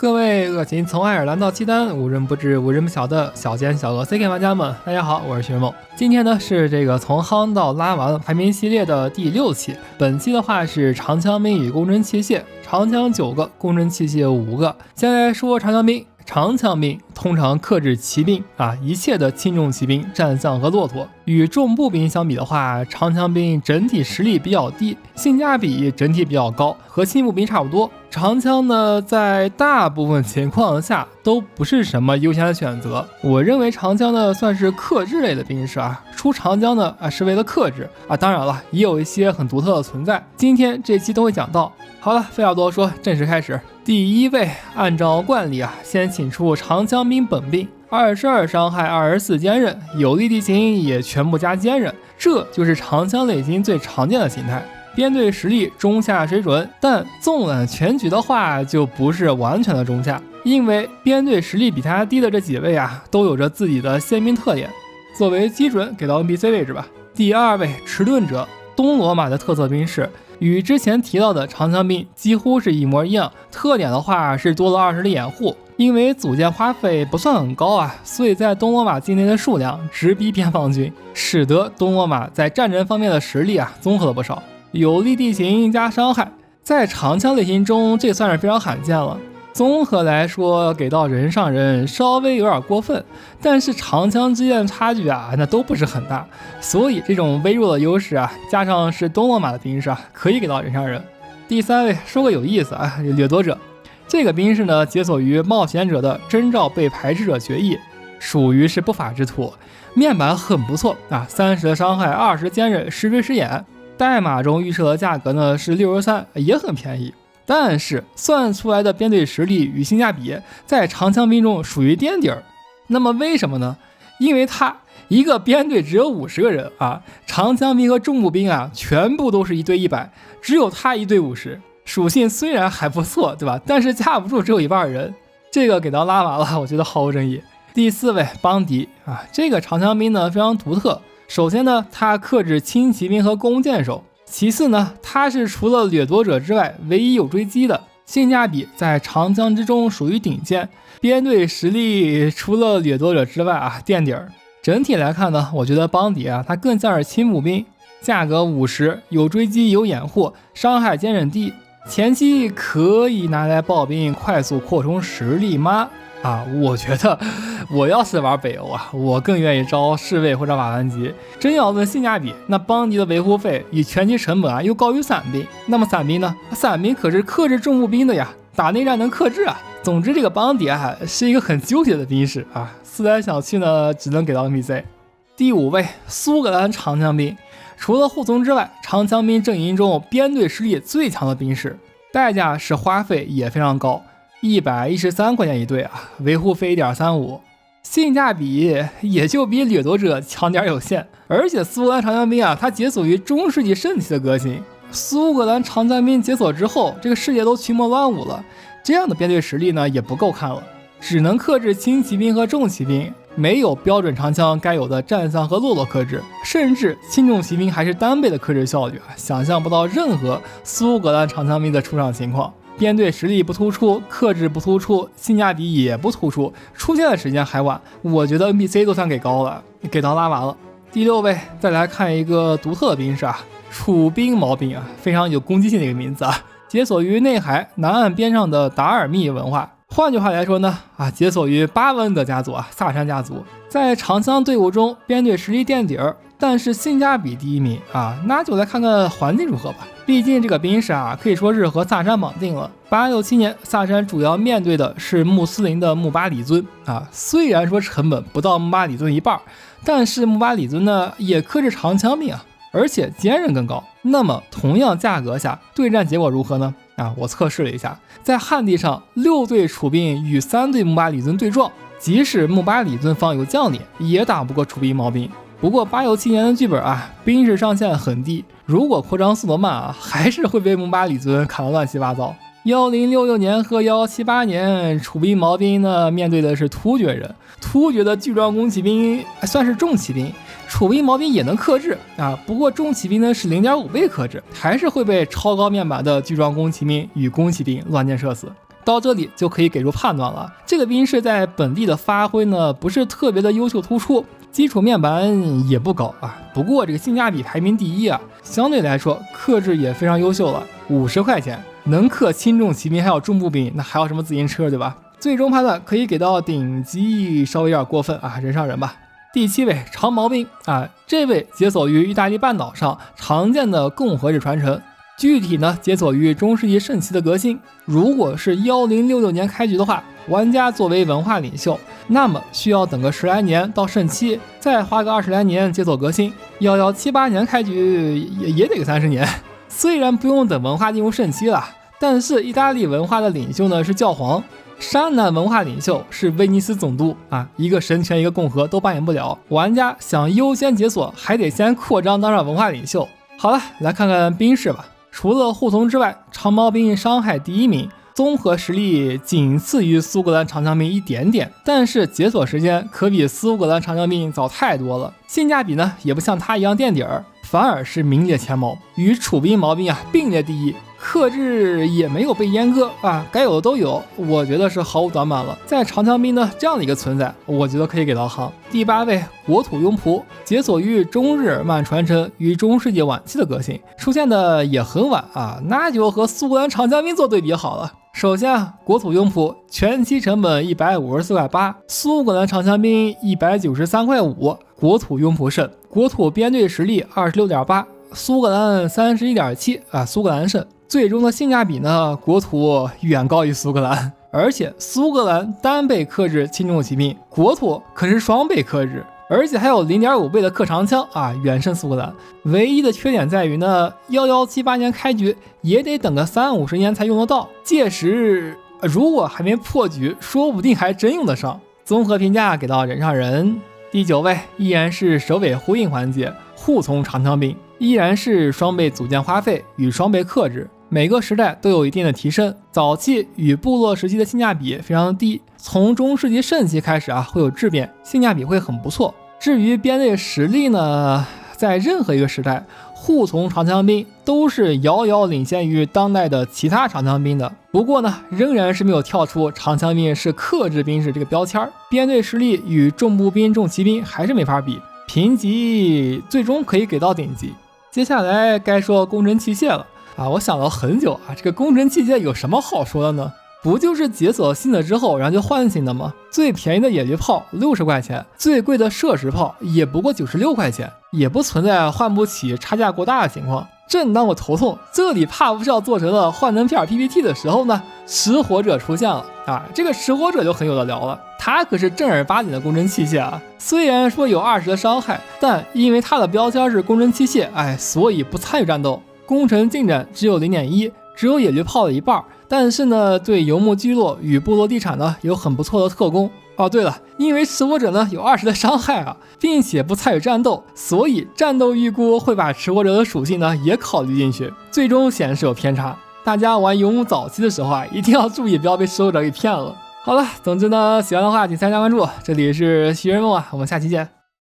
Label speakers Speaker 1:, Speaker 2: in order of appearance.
Speaker 1: 各位恶行从爱尔兰到契丹，无人不知无人不晓的小奸小恶 CK 玩家们，大家好，我是徐梦。今天呢是这个从夯到拉完排名系列的第6期，本期的话是长枪兵与攻针器械，长枪9个，攻针器械5个。先来说长枪兵。长枪兵通常克制骑兵一切的轻重骑兵、战象和骆驼。与重步兵相比的话，长枪兵整体实力比较低，性价比整体比较高，和轻步兵差不多。长枪呢，在大部分情况下都不是什么优先的选择。我认为长枪呢算是克制类的兵士出长枪呢是为了克制当然了，也有一些很独特的存在。今天这期都会讲到。好了，废话多说，正式开始。第一位，按照惯例先请出长枪兵本兵，22伤害，24坚韧，有利地形也全部加坚韧，这就是长枪类型最常见的形态。编队实力中下水准，但纵览全局的话就不是完全的中下，因为编队实力比他低的这几位都有着自己的鲜明特点。作为基准给到 NPC 位置吧。第二位，迟钝者，东罗马的特色兵士，与之前提到的长枪兵几乎是一模一样，特点的话是多了20的掩护。因为组建花费不算很高所以在东罗马境内的数量直逼边防军，使得东罗马在战争方面的实力综合了不少。有利地形加伤害，在长枪类型中这算是非常罕见了。综合来说，给到人上人稍微有点过分，但是长枪之间的差距那都不是很大，所以这种微弱的优势加上是东罗马的兵士可以给到人上人。第三位，说个有意思掠夺者，这个兵士呢解锁于冒险者的征召被排斥者决议，属于是不法之徒，面板很不错30的伤害，20坚韧，10追10眼，代码中预设的价格呢是63，也很便宜。但是算出来的编队实力与性价比在长枪兵中属于垫底儿。那么为什么呢？因为他一个编队只有50个人长枪兵和重步兵全部都是1对100，只有他1对50，属性虽然还不错，对吧？但是架不住只有一半人，这个给到拉瓦了，我觉得毫无争议。第四位，邦迪这个长枪兵呢非常独特。首先呢，他克制轻骑兵和弓箭手。其次呢，他是除了掠夺者之外唯一有追击的，性价比在长枪之中属于顶尖，编队实力除了掠夺者之外垫底儿。整体来看呢，我觉得邦迪他更像是轻步兵，价格50，有追击有掩护，伤害坚韧低，前期可以拿来暴兵快速扩充实力吗？我觉得我要是玩北欧我更愿意招侍卫或者瓦兰吉。真要论性价比，那邦迪的维护费与前期成本又高于伞兵。那么伞兵呢？伞兵可是克制重步兵的呀，打内战能克制总之这个邦迪是一个很纠结的兵士思来想去呢，只能给到 NPC。第5位，苏格兰长枪兵，除了护从之外，长枪兵阵营中编队实力最强的兵士，代价是花费也非常高。113块钱一队维护费 1.35， 性价比也就比掠夺者强点有限。而且苏格兰长枪兵它解锁于中世纪圣体的革新，苏格兰长枪兵解锁之后，这个世界都群魔乱舞了，这样的编队实力呢也不够看了，只能克制轻骑兵和重骑兵，没有标准长枪该有的战象和骆驼克制，甚至轻重骑兵还是单倍的克制效率想象不到任何苏格兰长枪兵的出场情况。编队实力不突出，克制不突出，性价比也不突出，出现的时间还晚，我觉得 NPC 都算给高了，给到拉完了。第6位，再来看一个独特的兵士楚兵毛兵非常有攻击性的一个名字解锁于内海南岸边上的达尔密文化。换句话来说呢解锁于巴温德家族萨珊家族，在长枪队伍中编队实力垫底儿，但是性价比第1名那就来看看环境如何吧。毕竟这个兵士可以说是和萨珊绑定了。867年，萨珊主要面对的是穆斯林的穆巴里尊虽然说成本不到穆巴里尊一半，但是穆巴里尊呢也克制长枪兵而且坚韧更高。那么同样价格下，对战结果如何呢？我测试了一下，在旱地上6队楚兵与3队穆巴里尊对撞，即使穆巴里尊方有将领，也打不过楚兵毛兵。不过867年的剧本兵士上限很低，如果扩张速度慢还是会被穆巴里尊砍得乱七八糟。1066年和1178年，楚兵毛兵呢面对的是突厥人，突厥的巨装弓骑兵算是重骑兵，楚兵毛兵也能克制不过重骑兵呢是 0.5 倍克制，还是会被超高面板的巨装弓骑兵与弓骑兵乱箭射死。到这里就可以给出判断了。这个兵士在本地的发挥呢，不是特别的优秀突出，基础面板也不高啊。不过这个性价比排名第一啊，相对来说克制也非常优秀了，50块钱能克轻重骑兵还有重步兵，那还有什么自行车对吧？最终判断可以给到顶级，稍微有点过分啊，人上人吧。第7位长矛兵啊，这位解锁于意大利半岛上常见的共和制传承。具体呢，解锁于中世纪圣骑的革新。如果是1066年开局的话，玩家作为文化领袖，那么需要等个10来年到圣骑，再花个20来年解锁革新。1178年开局也得个30年。虽然不用等文化进入圣骑了，但是意大利文化的领袖呢是教皇，山南文化领袖是威尼斯总督啊，一个神权一个共和都扮演不了。玩家想优先解锁，还得先扩张当上文化领袖。好了，来看看兵士吧。除了护从之外，长矛兵伤害第1名，综合实力仅次于苏格兰长枪兵一点点，但是解锁时间可比苏格兰长枪兵早太多了。性价比呢，也不像它一样垫底儿，反而是名列前茅，与楚兵毛兵啊并列第一。克制也没有被阉割啊，该有的都有，我觉得是毫无短板了。在长枪兵的这样的一个存在，我觉得可以给到行。第8位国土拥仆，解锁于中日耳曼传承与中世纪晚期的革新，出现的也很晚啊，那就和苏格兰长枪兵做对比好了。首先啊，国土拥仆全期成本154.8块，苏格兰长枪兵193.5块，国土拥仆胜。国土编队实力26.8，苏格兰31.7啊，苏格兰胜。最终的性价比呢，国土远高于苏格兰，而且苏格兰单倍克制轻重骑兵，国土可是双倍克制，而且还有0.5倍的克长枪啊，远胜苏格兰。唯一的缺点在于呢，1178年开局也得等个30-50年才用得到，届时如果还没破局，说不定还真用得上。综合评价给到人上人。第9位依然是首尾呼应环节，护从长枪兵，依然是双倍组件花费与双倍克制。每个时代都有一定的提升，早期与部落时期的性价比非常低，从中世纪盛期开始啊会有质变，性价比会很不错。至于编队实力呢，在任何一个时代，护从长枪兵都是遥遥领先于当代的其他长枪兵的。不过呢，仍然是没有跳出长枪兵是克制兵士这个标签，编队实力与重步兵、重骑兵还是没法比，评级最终可以给到顶级。接下来该说工程器械了。我想了很久啊，这个工程器械有什么好说的呢？不就是解锁新的之后然后就换新的吗？最便宜的野驴炮60块钱，最贵的射石炮也不过96块钱，也不存在换不起差价过大的情况。正当我头痛这里怕不是要做成了幻灯片 PPT 的时候呢，持火者出现了啊！这个持火者就很有的聊了，他可是正儿八经的工程器械啊。虽然说有20的伤害，但因为他的标签是工程器械，所以不参与战斗。工程进展只有 0.1， 只有野驴炮的一半，但是呢，对游牧聚落与部落地产呢有很不错的特工。对了，因为持火者呢有20的伤害啊，并且不参与战斗，所以战斗预估会把持火者的属性呢也考虑进去，最终显示有偏差。大家玩游牧早期的时候一定要注意不要被持火者给骗了。好了，总之呢，喜欢的话请参加关注，这里是徐人梦我们下期见。